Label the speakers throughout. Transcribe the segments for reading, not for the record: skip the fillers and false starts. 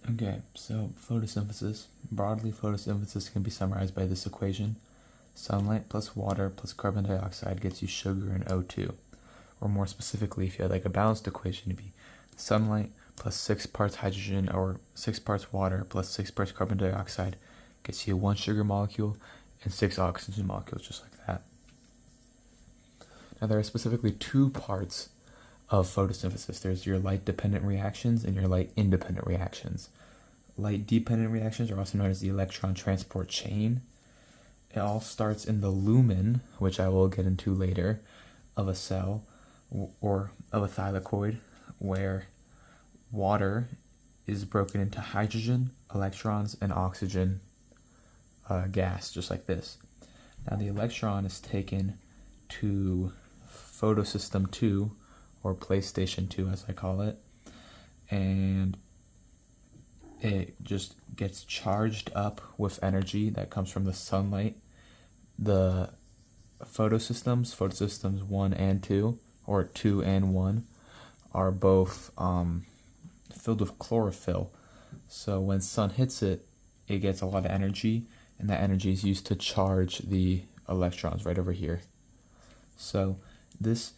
Speaker 1: Okay, so photosynthesis. Broadly, photosynthesis can be summarized by this equation. Sunlight plus water plus carbon dioxide gets you sugar and O2. Or more specifically, if you had like a balanced equation, it'd be sunlight plus 6 parts hydrogen or 6 parts water plus 6 parts carbon dioxide gets you 1 sugar molecule and 6 oxygen molecules, just like that. Now there are specifically 2 parts of photosynthesis. There's your light-dependent reactions and your light-independent reactions. Light-dependent reactions are also known as the electron transport chain. It all starts in the lumen, which I will get into later, of a cell or of a thylakoid, where water is broken into hydrogen, electrons, and oxygen gas, just like this. Now the electron is taken to photosystem 2, or PlayStation 2 as I call it, and it just gets charged up with energy that comes from the sunlight. The photosystems 1 and 2, or 2 and 1, are both filled with chlorophyll. So when sun hits it, it gets a lot of energy, and that energy is used to charge the electrons right over here. So this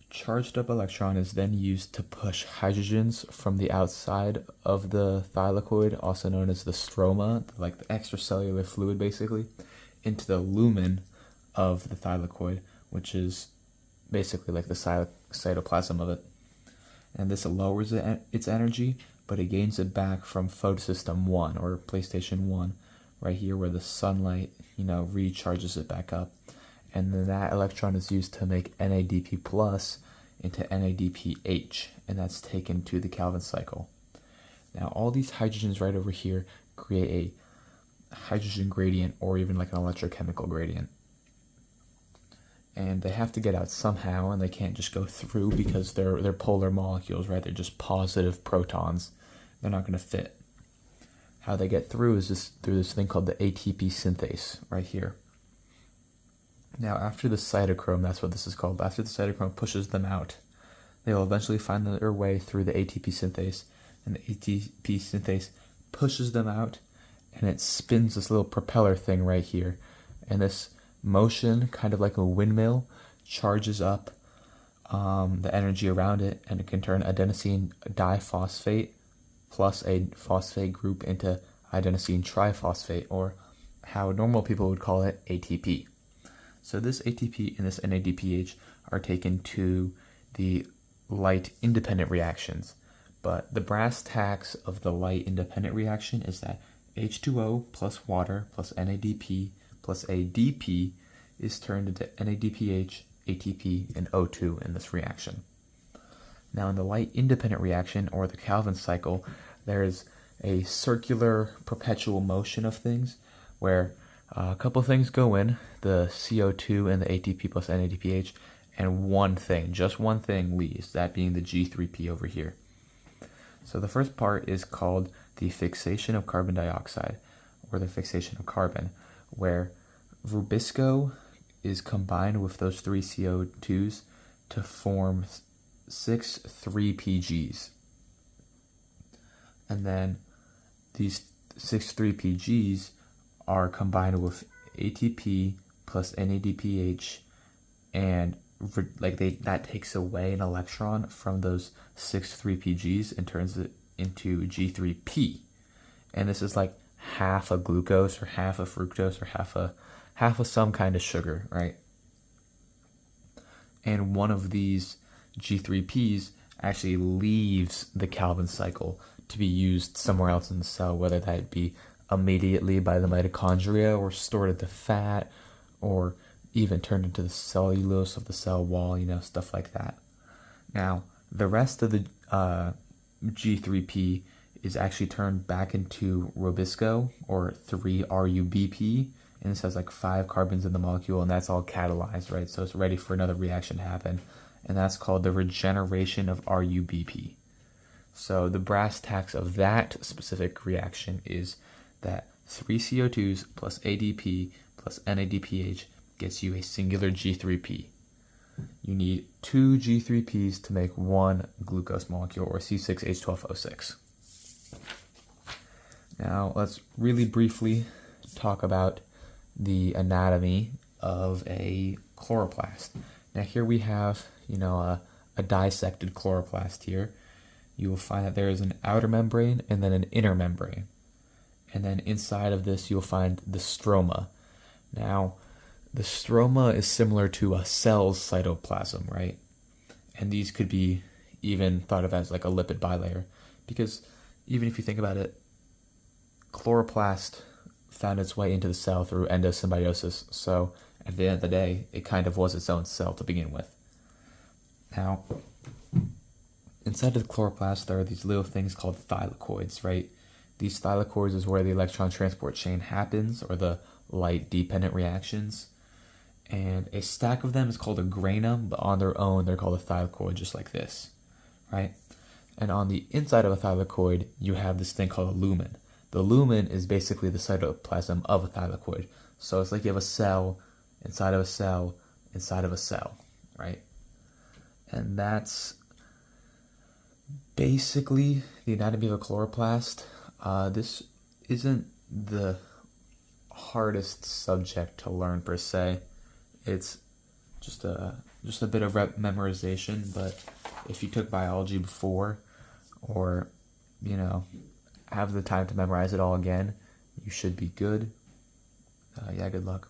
Speaker 1: charged up electron is then used to push hydrogens from the outside of the thylakoid, also known as the stroma, like the extracellular fluid basically, into the lumen of the thylakoid, which is basically like the cytoplasm of it. And this lowers its energy, but it gains it back from photosystem 1, or PlayStation 1, right here where the sunlight, recharges it back up. And then that electron is used to make NADP plus into NADPH, and that's taken to the Calvin cycle. Now all these hydrogens right over here create a hydrogen gradient, or even like an electrochemical gradient. And they have to get out somehow, and they can't just go through because they're polar molecules, right? They're just positive protons. They're not going to fit. How they get through is just through this thing called the ATP synthase right here. Now, after the cytochrome, that's what this is called, after the cytochrome pushes them out, they will eventually find their way through the ATP synthase, and the ATP synthase pushes them out, and it spins this little propeller thing right here. And this motion, kind of like a windmill, charges up the energy around it, and it can turn adenosine diphosphate plus a phosphate group into adenosine triphosphate, or how normal people would call it, ATP. So this ATP and this NADPH are taken to the light-independent reactions. But the brass tacks of the light-independent reaction is that H2O plus water plus NADP plus ADP is turned into NADPH, ATP, and O2 in this reaction. Now in the light-independent reaction, or the Calvin cycle, there is a circular perpetual motion of things where a couple of things go in, the CO2 and the ATP plus NADPH, and just one thing leaves, that being the G3P over here. So the first part is called the fixation of carbon dioxide, or the fixation of carbon, where rubisco is combined with those 3 CO2s to form 6 3-PGs. And then these 6 3-PGs are combined with ATP plus NADPH, and that takes away an electron from those 6 3-PGs and turns it into G3P. And this is like half a glucose or half a fructose or half a some kind of sugar, right? And one of these G3Ps actually leaves the Calvin cycle to be used somewhere else in the cell, whether that be immediately by the mitochondria, or stored at the fat, or even turned into the cellulose of the cell wall, stuff like that. Now, the rest of the G3P is actually turned back into rubisco, or 3-RUBP, and this has like 5 carbons in the molecule, and that's all catalyzed, right? So it's ready for another reaction to happen, and that's called the regeneration of RUBP. So the brass tacks of that specific reaction is that 3 CO2s plus ADP plus NADPH gets you a singular G3P. You need 2 G3Ps to make 1 glucose molecule, or C6H12O6. Now let's really briefly talk about the anatomy of a chloroplast. Now here we have, a dissected chloroplast here. You will find that there is an outer membrane and then an inner membrane. And then inside of this you'll find the stroma. Now, the stroma is similar to a cell's cytoplasm, right? And these could be even thought of as like a lipid bilayer, because even if you think about it, chloroplast found its way into the cell through endosymbiosis, so at the end of the day, it kind of was its own cell to begin with. Now, inside of the chloroplast, there are these little things called thylakoids, right? These thylakoids is where the electron transport chain happens, or the light-dependent reactions. And a stack of them is called a granum, but on their own, they're called a thylakoid, just like this, right? And on the inside of a thylakoid, you have this thing called a lumen. The lumen is basically the cytoplasm of a thylakoid. So it's like you have a cell inside of a cell inside of a cell, right? And that's basically the anatomy of a chloroplast. This isn't the hardest subject to learn per se. It's just a bit of memorization, but if you took biology before, or have the time to memorize it all again, you should be good. Yeah, good luck.